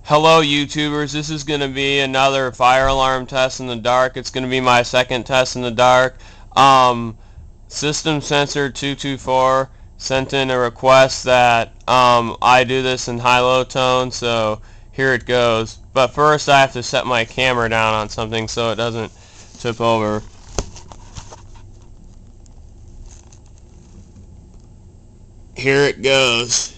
Hello YouTubers, this is going to be another fire alarm test in the dark. It's going to be my second test in the dark. System Sensor 224 sent in a request that I do this in high-low tone, so here it goes. But first I have to set my camera down on something so it doesn't tip over. Here it goes.